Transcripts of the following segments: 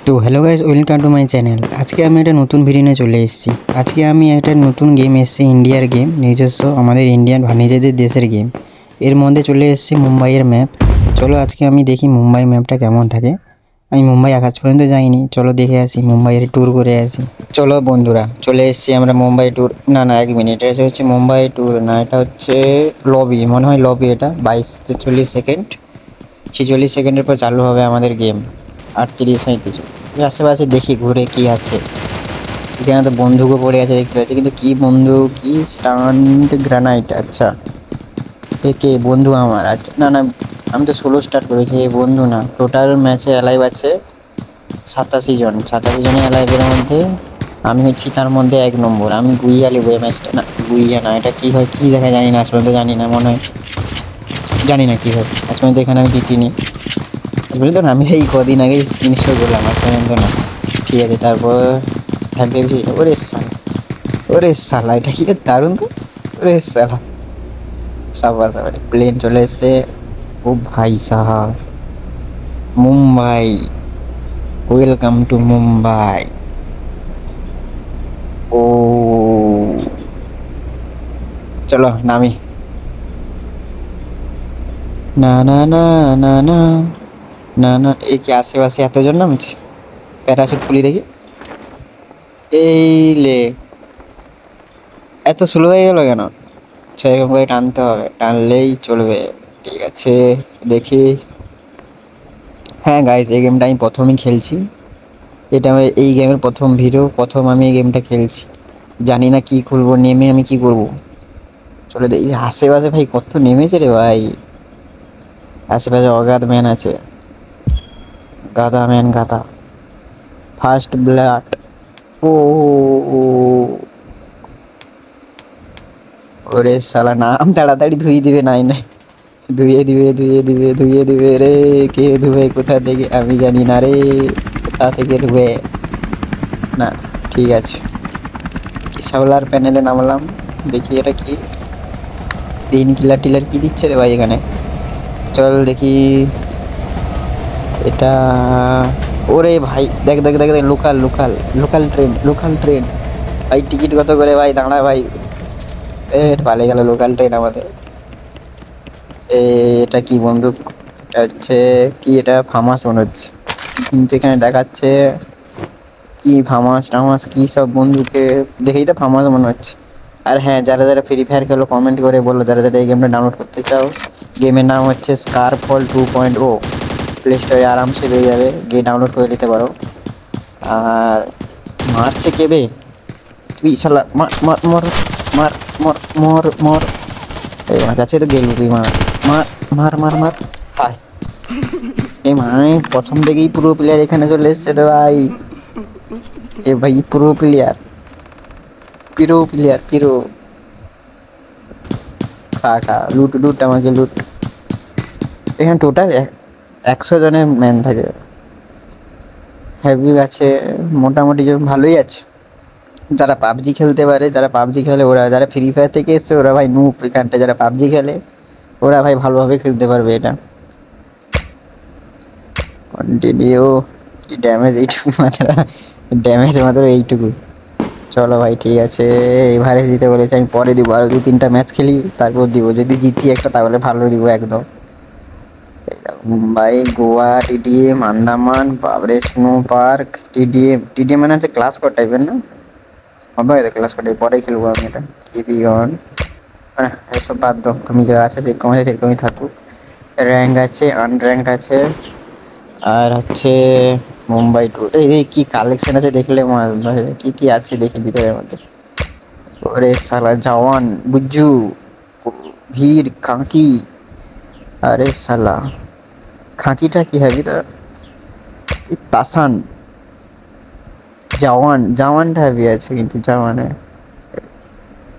তো hello guys, welcome to my channel. আজকে আমি একটা নতুন ভিডিও নিয়ে চলে এসেছি। আজকে আমি একটা নতুন গেম এসেছি, ইন্ডিয়ার গেম, নিজস্ব আমাদের ইন্ডিয়ান নিজেদের দেশের গেম। এর মধ্যে চলে এসেছি মুম্বাইয়ের ম্যাপ। চলো আজকে আমি দেখি মুম্বাই ম্যাপটা কেমন থাকে। আমি মুম্বাই আজ পর্যন্ত যাইনি, চলো দেখে আসি, মুম্বাইয়ের ট্যুর করে আসি। চলো বন্ধুরা, চলে এসেছি আমরা মুম্বাই ট্যুর। না না, এক মিনিট, এটা হচ্ছে মুম্বাই ট্যুর না, এটা হচ্ছে লবি, মনে হয় লবি। এটা 22-43 সেকেন্ড, 46 সেকেন্ডের পর চালু হবে আমাদের গেম। 38-37 আশেপাশে দেখি ঘুরে কি আছে। এখানে তো বন্দুকও পড়ে আছে দেখতে পাচ্ছি, কিন্তু কি বন্দুক, কি স্টান্ট গ্রানাইট। আচ্ছা, এ কে বন্ধু আমার? আচ্ছা, না না, আমি তো 16 স্টার্ট করেছি, এই বন্ধু না। টোটাল ম্যাচে অ্যালাইভ আছে 87 জন। 87 জনের অ্যালাইভের মধ্যে আমি হচ্ছি তার মধ্যে 1 নম্বর। আমি গুইয়া নেবো এই ম্যাচটা। না, গুইয়া না, এটা কী হয় কী দেখা জানি না, আসলে তো জানি না, মনে হয় জানি না কী হয়। আজ পর্যন্ত এখানে আমি জিতিনি, বুঝলি তো না। আমি এই কদিন আগে জিনিসটা করলাম, আজ পর্যন্ত না। ঠিক আছে, তারপর ভেবেছি ওরে সালা এটা কি দারুণ তো। ওরে সালা, সাবাস, প্লেন চলে এসছে। ও ভাই সাহাব, মুম্বাই, ওয়েলকাম টু মুম্বাই। ও চলো নামি। না না না না না না না, এই কি আশেপাশে এতজন নামছে? প্যারাশুট খুলি দেখি। এই লে, এত স্লো হয়ে গেল কেন? আচ্ছা, এরকম করে টানতে হবে, টানলেই চলবে। ঠিক আছে, দেখি। হ্যাঁ গাইজ, এই গেমটা আমি প্রথমই খেলছি। এটা আমার এই গেমের প্রথম ভিডিও, প্রথম আমি এই গেমটা খেলছি। জানি না কি খুলবো, নেমে আমি কি করব। চলে দেখি আশেপাশে, ভাই কত নেমেছে রে ভাই। আশেপাশে অগাধ ম্যান আছে, গাধা ম্যান গাধা। First blood. ও ওরে সালা, নাম তাড়াতাড়ি ধুই দিবে, নাই নাই, ধুয়ে দিবে রে। কে ধুবে, কোথা থেকে আমি জানি না রে, কোথা থেকে ধুবে। না, ঠিক আছে, কি সোলার প্যানেলে নামলাম। দেখি এটা কি, পেইন কিলার টিলার কি দিচ্ছে রে ভাই এখানে। চল দেখি এটা। ওরে ভাই, দেখ দেখ দেখ দেখ, লোকাল লোকাল লোকাল ট্রেন। ভাই টিকিট কত করে ভাই? দাঁড়া ভাই, পালিয়ে গেল লোকাল ট্রেন আমাদের। এটা কি বন্দুক? এটা হচ্ছে কি, এটা ফামাস মনে হচ্ছে, কিন্তু এখানে দেখাচ্ছে কি ফামাস টামাস কি সব বন্ধুকে দেখেই তো ফামাস মনে হচ্ছে। আর হ্যাঁ, যারা যারা ফ্রি ফায়ার খেলো কমেন্ট করে বলো, যারা যারা এই গেমটা ডাউনলোড করতে চাও। গেমের নাম হচ্ছে স্কারফল 2.0, প্লে স্টোরে আরামসে পেয়ে যাবে, গিয়ে ডাউনলোড করে নিতে পারো। আর মারছে কেবে, তুই শালা মার মার মর, মার মর মর মর। এই আমার কাছে তো গেল, তুই মার মার মার মার মার। হায়, এই মায় প্রথম থেকেই পুরো প্লেয়ার এখানে চলে এসছে রে ভাই। এ ভাই পুরো প্লেয়ার, পিরো। খা খা, লুট লুট, আমাকে লুট। এখানে টোটাল 100 জনের ম্যান থাকে। হ্যাভি আছে, মোটামুটি যে ভালোই আছে। যারা পাবজি খেলতে পারে, যারা পাবজি খেলে ওরা, যারা ফ্রি ফায়ার থেকে এসছে ওরা ভাই নুব। এখানটা যারা পাবজি খেলে ওরা ভাই ভালোভাবে খেলতে পারবে এটা। কন্টিনিউ। কি ড্যামেজ এইটুকু মাত্র, ড্যামেজ মাত্র এইটুকু। চলো ভাই, ঠিক আছে, এভারেজ দিতে বলেছে, আমি পরে দিব, আরও 2-3টা ম্যাচ খেলি তারপর দিব। যদি জিতি একটা তাহলে ভালো দিব একদম। মুম্বাই, গোয়া, টিডিএম, আন্দামান, বাবরে স্নো পার্ক। টিডিএম মানে হচ্ছে ক্লাস কোড টাইপের না? হবে হয়তো ক্লাস কোড, পরে খেলবো আমি এটা। কিপি অন, এসব বাদ দাও, তুমি যা আছে যেরকম আছে সেরকমই থাকুক। র্যাঙ্ক আছে, আনর্যাঙ্কড আছে। আর হচ্ছে মুম্বাই ট্যুর। এই কি কালেকশন আছে দেখলে, কি কি আছে দেখি ভিতরের মধ্যে। ওরে সালা, জওয়ান, বুজ্জু, ভিড়, খাঁকি। আরে সালা, খাঁকিটা কি হবে তো? তাসান, জওয়ানটা হেভি আছে, কিন্তু জওয়ানে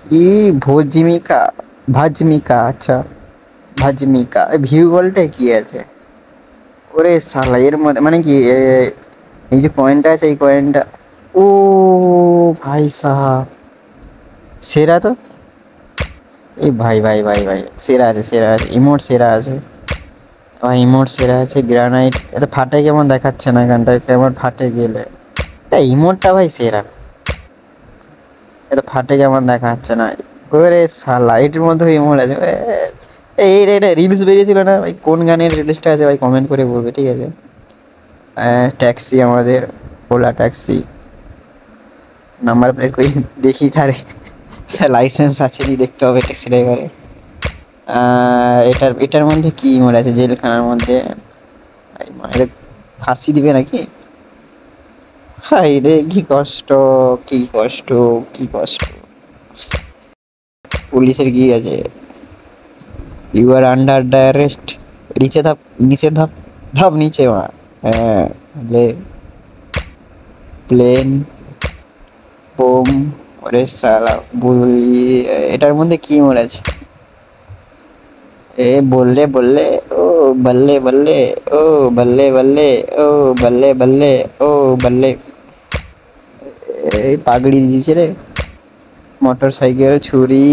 কি ভোজমিকা, ভাজমিকা, আচ্ছা ভাজমিকা। ভিউ বলটা কি আছে? ওরে সালা, এর মধ্যে মানে কি এই যে কয়েনটা আছে, এই কয়েনটা। ও ভাই সাহাব, সেরা তো। এই ভাই ভাই ভাই ভাই, সেরা আছে, ইমোট সেরা আছে। আমার ইমোট সেরা আছে গ্রানাইট। এত ফাটে কেমন দেখাচ্ছে না, গানটা কেমন ফাটে গেলে ইমোটটা ভাই সেরা। এত ফাটে কেমন দেখাচ্ছে না। ওরে শালা এটির মধ্যে ইমোট আছে। এটা রিলস বেরিয়েছিল না ভাই, কোন গানের রিলসটা আছে ভাই কমেন্ট করে বলবে, ঠিক আছে। ট্যাক্সি, আমাদের ওলা ট্যাক্সি, নাম্বার প্লেট কই দেখি, তার লাইসেন্স আছে কি দেখতে হবে ট্যাক্সি ড্রাইভারে। এটার মধ্যে কি ইমোট আছে জেলখানার মধ্যে, ফাঁসি দিবে নাকি? হাই রে কি কষ্ট, কি কষ্ট, কি কষ্ট। পুলিশের কি আছে, you are under the arrest, নিচে ধাপ, নিচে ধাপ, ধাপ নিচে মা। হ্যাঁ, প্লেন, পোম, ওরে সালা বলি। এটার মধ্যে কি মোড় আছে? এ বললে বললে, ও বললে বললে, ও বললে বললে, ও বললে বললে, ও বললে। এই পাগড়ি দিয়েছে রে। মোটর সাইকেল, ছুরি,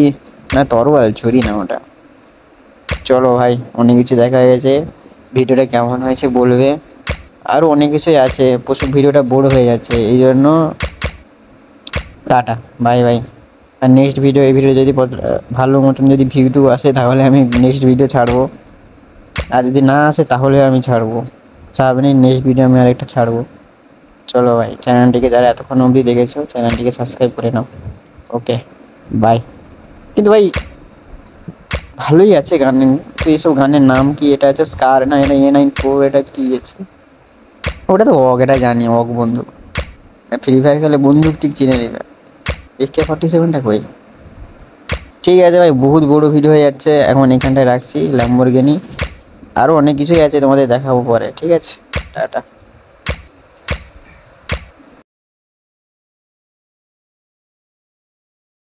না তরোয়াল, ছুরি না ওটা। চলো ভাই, অনেক কিছু দেখা হয়ে গেছে। ভিডিওটা কেমন হয়েছে বলবে। আরও অনেক কিছুই আছে, প্রচুর ভিডিওটা বোর হয়ে যাচ্ছে, এই জন্য টাটা, বাই বাই। আর নেক্সট ভিডিও, এই ভিডিও যদি ভালো মতন যদি ভিউ আসে তাহলে আমি নেক্সট ভিডিও ছাড়বো, আর যদি না আসে তাহলে আমি ছাড়বো। চাপ নেই, নেক্সট ভিডিও আমি আরেকটা ছাড়বো। চলো ভাই, চ্যানেলটিকে যারা এতক্ষণ অবধি দেখেছো চ্যানেলটিকে সাবস্ক্রাইব করে নাও। ওকে, বাই। কিন্তু ভাই ভালোই আছে গান, তো এইসব গানের নাম কি? এটা আছে স্কার, না এটা A94, এটা কি আছে? ওটা তো অগ, এটা জানি অগ বন্দুক। ফ্রি ফায়ার খেলে বন্দুক ঠিক চিনে নেবে। AK-47টা কই? ঠিক আছে ভাই, বহুত বড় ভিডিও হয়ে যাচ্ছে, এখন এখানটায় রাখছি। ল্যাম্বরগিনি আরও অনেক কিছুই আছে, তোমাদের দেখাবো পরে, ঠিক আছে। টাটা।